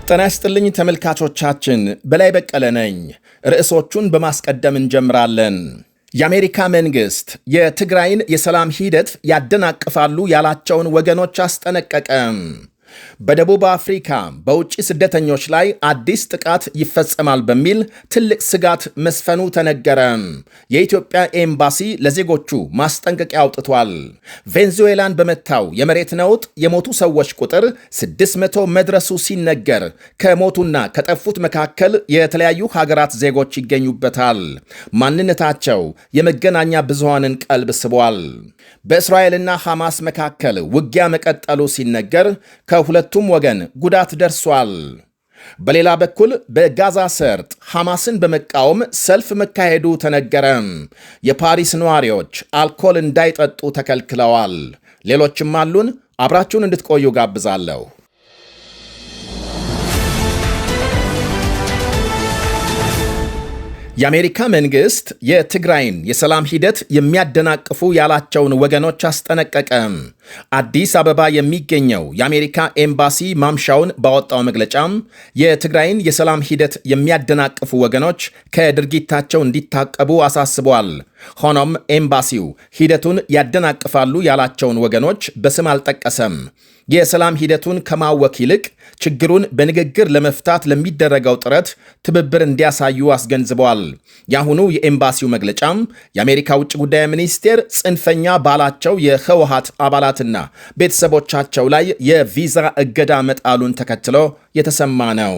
ጤና ይስጥልኝ ተመልካቾቻችን፣ በላይ በቀለ ነኝ። ርዕሶቹን በማስቀደም እንጀምራለን። የአሜሪካ መንግስት የትግራይን የሰላም ሂደት ያደናቅፋሉ ያላቸውን ወገኖች አስጠነቀቀ። በደቡብ አፍሪካ በውጭ ስደተኞች ላይ አዲስ ጥቃት ይፈጸማል በሚል ትልቅ ስጋት መስፈኑ ተነገረ። የኢትዮጵያ ኤምባሲ ለዜጎቹ ማስጠንቀቂያ አውጥቷል። ቬንዙዌላን በመታው የመሬት ነውጥ የሞቱ ሰዎች ቁጥር 600 መድረሱ ሲነገር ከሞቱና ከጠፉት መካከል የተለያዩ ሀገራት ዜጎች ይገኙበታል። ማንነታቸው የመገናኛ ብዙሃንን ቀልብ ስቧል። በእስራኤልና ሐማስ መካከል ውጊያ መቀጠሉ ሲነገር ከሁለቱም ወገን ጉዳት ደርሷል። በሌላ በኩል በጋዛ ሰርጥ ሐማስን በመቃወም ሰልፍ መካሄዱ ተነገረ። የፓሪስ ነዋሪዎች አልኮል እንዳይጠጡ ተከልክለዋል። ሌሎችም አሉን። አብራችሁን እንድትቆዩ ጋብዛለሁ። የአሜሪካ መንግስት የትግራይን የሰላም ሂደት የሚያደናቅፉ ያላቸውን ወገኖች አስጠነቀቀ። አዲስ አበባ የሚገኘው የአሜሪካ ኤምባሲ ማምሻውን ባወጣው መግለጫም የትግራይን የሰላም ሂደት የሚያደናቅፉ ወገኖች ከድርጊታቸው እንዲታቀቡ አሳስቧል። ሆኖም ኤምባሲው ሂደቱን ያደናቅፋሉ ያላቸውን ወገኖች በስም አልጠቀሰም። የሰላም ሂደቱን ከማወክ ይልቅ ችግሩን በንግግር ለመፍታት ለሚደረገው ጥረት ትብብር እንዲያሳዩ አስገንዝበዋል። የአሁኑ የኤምባሲው መግለጫም የአሜሪካ ውጭ ጉዳይ ሚኒስቴር ጽንፈኛ ባላቸው የህወሓት አባላትና ቤተሰቦቻቸው ላይ የቪዛ እገዳ መጣሉን ተከትሎ የተሰማ ነው።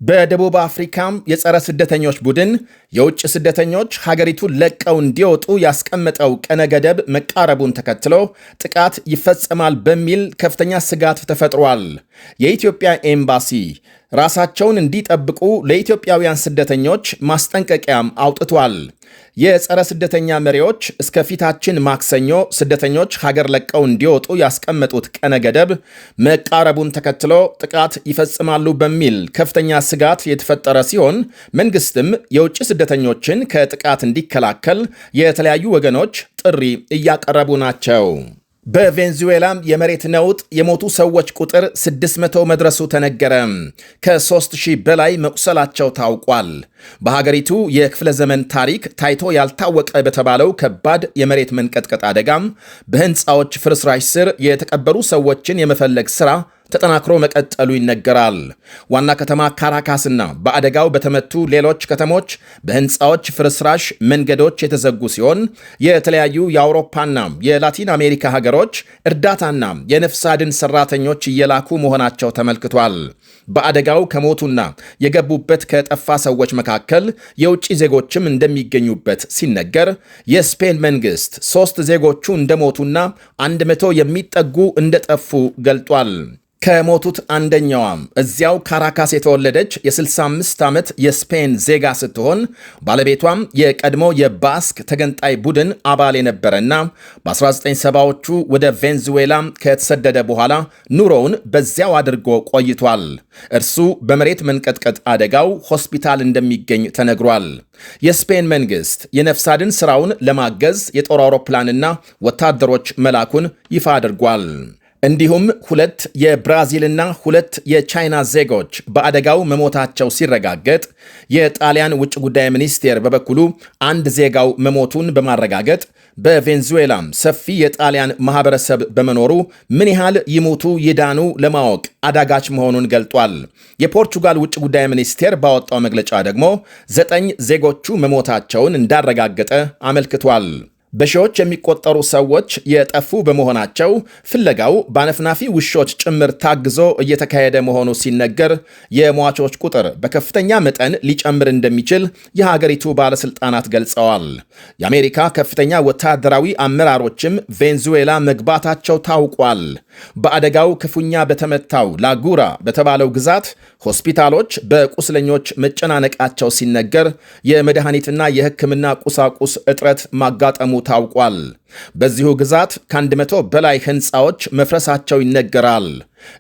በደቡብ አፍሪካም የጸረ ስደተኞች ቡድን የውጭ ስደተኞች ሀገሪቱን ለቀው እንዲወጡ ያስቀመጠው ቀነ ገደብ መቃረቡን ተከትሎ ጥቃት ይፈጸማል በሚል ከፍተኛ ስጋት ተፈጥሯል። የኢትዮጵያ ኤምባሲ ራሳቸውን እንዲጠብቁ ለኢትዮጵያውያን ስደተኞች ማስጠንቀቂያም አውጥቷል። የጸረ ስደተኛ መሪዎች እስከ ፊታችን ማክሰኞ ስደተኞች ሀገር ለቀው እንዲወጡ ያስቀመጡት ቀነ ገደብ መቃረቡን ተከትሎ ጥቃት ይፈጽማሉ በሚል ከፍተኛ ስጋት የተፈጠረ ሲሆን መንግስትም የውጭ ስደተኞችን ከጥቃት እንዲከላከል የተለያዩ ወገኖች ጥሪ እያቀረቡ ናቸው። በቬንዙዌላም የመሬት ነውጥ የሞቱ ሰዎች ቁጥር 600 መድረሱ ተነገረ። ከ3000 በላይ መቁሰላቸው ታውቋል። በሀገሪቱ የክፍለ ዘመን ታሪክ ታይቶ ያልታወቀ በተባለው ከባድ የመሬት መንቀጥቀጥ አደጋም በህንፃዎች ፍርስራሽ ስር የተቀበሩ ሰዎችን የመፈለግ ሥራ ተጠናክሮ መቀጠሉ ይነገራል። ዋና ከተማ ካራካስና በአደጋው በተመቱ ሌሎች ከተሞች በህንፃዎች ፍርስራሽ መንገዶች የተዘጉ ሲሆን የተለያዩ የአውሮፓና የላቲን አሜሪካ ሀገሮች እርዳታና የነፍስ አድን ሰራተኞች እየላኩ መሆናቸው ተመልክቷል። በአደጋው ከሞቱና የገቡበት ከጠፋ ሰዎች መካከል የውጭ ዜጎችም እንደሚገኙበት ሲነገር የስፔን መንግስት 3 ዜጎቹ እንደሞቱና 100 የሚጠጉ እንደጠፉ ገልጧል። ከሞቱት አንደኛዋም እዚያው ካራካስ የተወለደች የ65 ዓመት የስፔን ዜጋ ስትሆን ባለቤቷም የቀድሞ የባስክ ተገንጣይ ቡድን አባል የነበረና በ1970ዎቹ ወደ ቬንዙዌላ ከተሰደደ በኋላ ኑሮውን በዚያው አድርጎ ቆይቷል። እርሱ በመሬት መንቀጥቀጥ አደጋው ሆስፒታል እንደሚገኝ ተነግሯል። የስፔን መንግስት የነፍስ አድን ሥራውን ለማገዝ የጦር አውሮፕላንና ወታደሮች መላኩን ይፋ አድርጓል። እንዲሁም 2 የብራዚልና 2 የቻይና ዜጎች በአደጋው መሞታቸው ሲረጋገጥ የጣሊያን ውጭ ጉዳይ ሚኒስቴር በበኩሉ 1 ዜጋው መሞቱን በማረጋገጥ በቬንዙዌላም ሰፊ የጣሊያን ማህበረሰብ በመኖሩ ምን ያህል ይሞቱ ይዳኑ ለማወቅ አዳጋች መሆኑን ገልጧል። የፖርቹጋል ውጭ ጉዳይ ሚኒስቴር ባወጣው መግለጫ ደግሞ 9 ዜጎቹ መሞታቸውን እንዳረጋገጠ አመልክቷል። በሺዎች የሚቆጠሩ ሰዎች የጠፉ በመሆናቸው ፍለጋው በአነፍናፊ ውሾች ጭምር ታግዞ እየተካሄደ መሆኑ ሲነገር የሟቾች ቁጥር በከፍተኛ መጠን ሊጨምር እንደሚችል የሀገሪቱ ባለስልጣናት ገልጸዋል። የአሜሪካ ከፍተኛ ወታደራዊ አመራሮችም ቬንዙዌላ መግባታቸው ታውቋል። በአደጋው ክፉኛ በተመታው ላጉራ በተባለው ግዛት ሆስፒታሎች በቁስለኞች መጨናነቃቸው ሲነገር የመድኃኒትና የሕክምና ቁሳቁስ እጥረት ማጋጠሙ ታውቋል። በዚሁ ግዛት ከ100 በላይ ህንፃዎች መፍረሳቸው ይነገራል።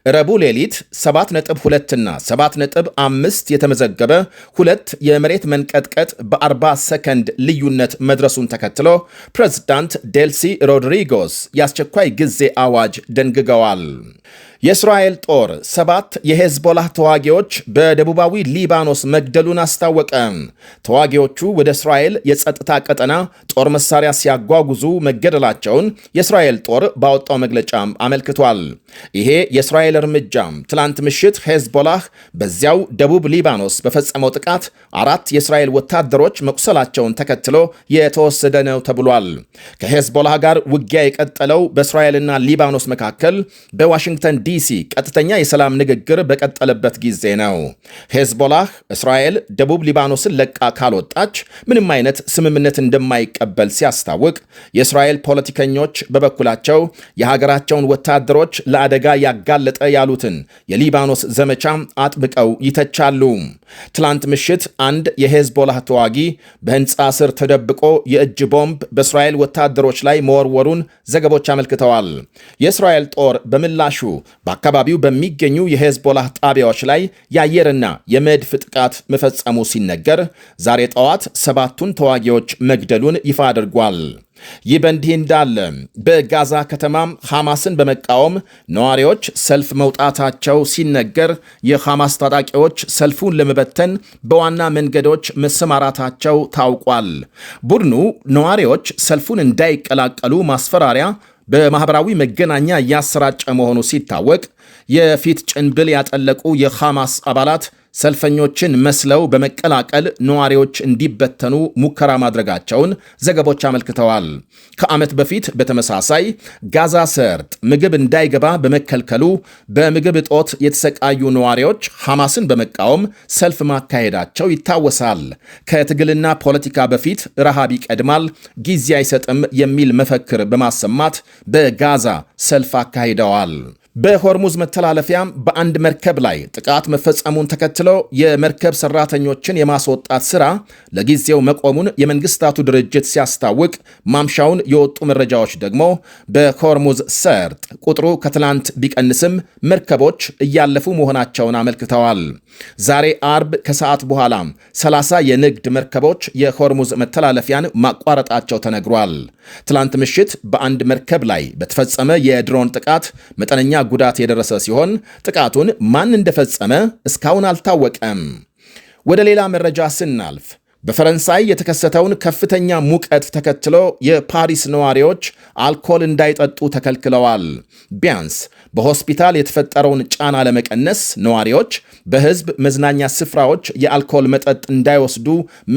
ረቡዕ ሌሊት 7.2 እና 7.5 የተመዘገበ ሁለት የመሬት መንቀጥቀጥ በ40 ሰከንድ ልዩነት መድረሱን ተከትሎ ፕሬዝዳንት ዴልሲ ሮድሪጎስ የአስቸኳይ ጊዜ አዋጅ ደንግገዋል። የእስራኤል ጦር 7 የሄዝቦላህ ተዋጊዎች በደቡባዊ ሊባኖስ መግደሉን አስታወቀ። ተዋጊዎቹ ወደ እስራኤል የጸጥታ ቀጠና ጦር መሳሪያ ሲያጓጉዙ መገደላቸውን የእስራኤል ጦር ባወጣው መግለጫም አመልክቷል። ይሄ የእስራኤል እርምጃም ትላንት ምሽት ሄዝቦላህ በዚያው ደቡብ ሊባኖስ በፈጸመው ጥቃት 4 የእስራኤል ወታደሮች መቁሰላቸውን ተከትሎ የተወሰደ ነው ተብሏል። ከሄዝቦላህ ጋር ውጊያ የቀጠለው በእስራኤልና ሊባኖስ መካከል በዋሽንግተን ዲሲ ቀጥተኛ የሰላም ንግግር በቀጠለበት ጊዜ ነው። ሄዝቦላህ እስራኤል ደቡብ ሊባኖስን ለቃ ካልወጣች ምንም አይነት ስምምነት እንደማይቀበል ሲያስታውቅ፣ የእስራኤል ፖለቲከኞች በበኩላቸው የሀገራቸውን ወታደሮች ለአደጋ ያጋለጠ ያሉትን የሊባኖስ ዘመቻ አጥብቀው ይተቻሉ። ትላንት ምሽት አንድ የሄዝቦላህ ተዋጊ በህንፃ ስር ተደብቆ የእጅ ቦምብ በእስራኤል ወታደሮች ላይ መወርወሩን ዘገቦች አመልክተዋል። የእስራኤል ጦር በምላሹ በአካባቢው በሚገኙ የሄዝቦላህ ጣቢያዎች ላይ የአየርና የመድፍ ጥቃት መፈጸሙ ሲነገር፣ ዛሬ ጠዋት 7ቱን ተዋጊዎች መግደሉን ይፋ አድርጓል። ይህ በእንዲህ እንዳለ በጋዛ ከተማም ሐማስን በመቃወም ነዋሪዎች ሰልፍ መውጣታቸው ሲነገር፣ የሐማስ ታጣቂዎች ሰልፉን ለመበተን በዋና መንገዶች መሰማራታቸው ታውቋል። ቡድኑ ነዋሪዎች ሰልፉን እንዳይቀላቀሉ ማስፈራሪያ በማኅበራዊ መገናኛ እያሰራጨ መሆኑ ሲታወቅ፣ የፊት ጭንብል ያጠለቁ የሐማስ አባላት ሰልፈኞችን መስለው በመቀላቀል ነዋሪዎች እንዲበተኑ ሙከራ ማድረጋቸውን ዘገቦች አመልክተዋል። ከዓመት በፊት በተመሳሳይ ጋዛ ሰርጥ ምግብ እንዳይገባ በመከልከሉ በምግብ እጦት የተሰቃዩ ነዋሪዎች ሐማስን በመቃወም ሰልፍ ማካሄዳቸው ይታወሳል። ከትግልና ፖለቲካ በፊት ረሃብ ይቀድማል፣ ጊዜ አይሰጥም የሚል መፈክር በማሰማት በጋዛ ሰልፍ አካሂደዋል። በሆርሙዝ መተላለፊያም በአንድ መርከብ ላይ ጥቃት መፈጸሙን ተከትሎ የመርከብ ሰራተኞችን የማስወጣት ሥራ ለጊዜው መቆሙን የመንግስታቱ ድርጅት ሲያስታውቅ፣ ማምሻውን የወጡ መረጃዎች ደግሞ በሆርሙዝ ሰርጥ ቁጥሩ ከትላንት ቢቀንስም መርከቦች እያለፉ መሆናቸውን አመልክተዋል። ዛሬ አርብ ከሰዓት በኋላም 30 የንግድ መርከቦች የሆርሙዝ መተላለፊያን ማቋረጣቸው ተነግሯል። ትላንት ምሽት በአንድ መርከብ ላይ በተፈጸመ የድሮን ጥቃት መጠነኛ ጉዳት የደረሰ ሲሆን ጥቃቱን ማን እንደፈጸመ እስካሁን አልታወቀም። ወደ ሌላ መረጃ ስናልፍ በፈረንሳይ የተከሰተውን ከፍተኛ ሙቀት ተከትሎ የፓሪስ ነዋሪዎች አልኮል እንዳይጠጡ ተከልክለዋል። ቢያንስ በሆስፒታል የተፈጠረውን ጫና ለመቀነስ ነዋሪዎች በሕዝብ መዝናኛ ስፍራዎች የአልኮል መጠጥ እንዳይወስዱ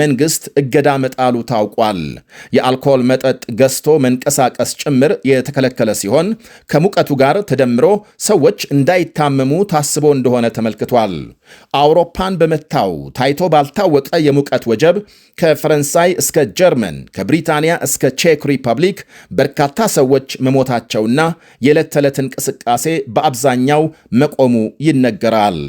መንግሥት እገዳ መጣሉ ታውቋል። የአልኮል መጠጥ ገዝቶ መንቀሳቀስ ጭምር የተከለከለ ሲሆን ከሙቀቱ ጋር ተደምሮ ሰዎች እንዳይታመሙ ታስቦ እንደሆነ ተመልክቷል። አውሮፓን በመታው ታይቶ ባልታወቀ የሙቀት ወጀብ ከፈረንሳይ እስከ ጀርመን ከብሪታንያ እስከ ቼክ ሪፐብሊክ በርካታ ሰዎች መሞታቸውና የዕለት ተዕለት እንቅስቃሴ በአብዛኛው መቆሙ ይነገራል።